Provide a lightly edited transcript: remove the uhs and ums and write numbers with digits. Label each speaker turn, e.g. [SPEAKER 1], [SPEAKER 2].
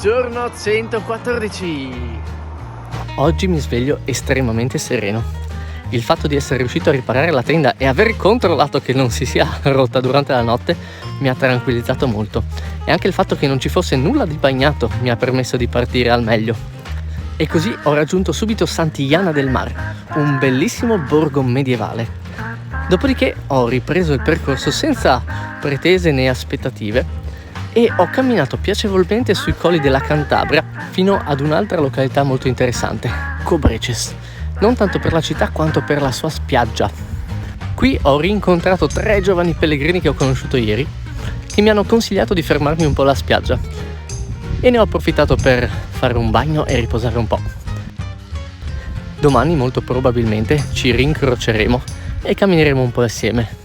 [SPEAKER 1] Giorno 114.
[SPEAKER 2] Oggi mi sveglio estremamente sereno. Il fatto di essere riuscito a riparare la tenda e aver controllato che non si sia rotta durante la notte mi ha tranquillizzato molto. E anche il fatto che non ci fosse nulla di bagnato mi ha permesso di partire al meglio. E così ho raggiunto subito Sant'Iana del Mar, un bellissimo borgo medievale. Dopodiché ho ripreso il percorso senza pretese né aspettative e ho camminato piacevolmente sui colli della Cantabria fino ad un'altra località molto interessante, Cobreces, non tanto per la città quanto per la sua spiaggia. Qui ho rincontrato 3 giovani pellegrini che ho conosciuto ieri, che mi hanno consigliato di fermarmi un po' alla spiaggia e ne ho approfittato per fare un bagno e riposare un po'. Domani molto probabilmente ci rincroceremo e cammineremo un po' assieme.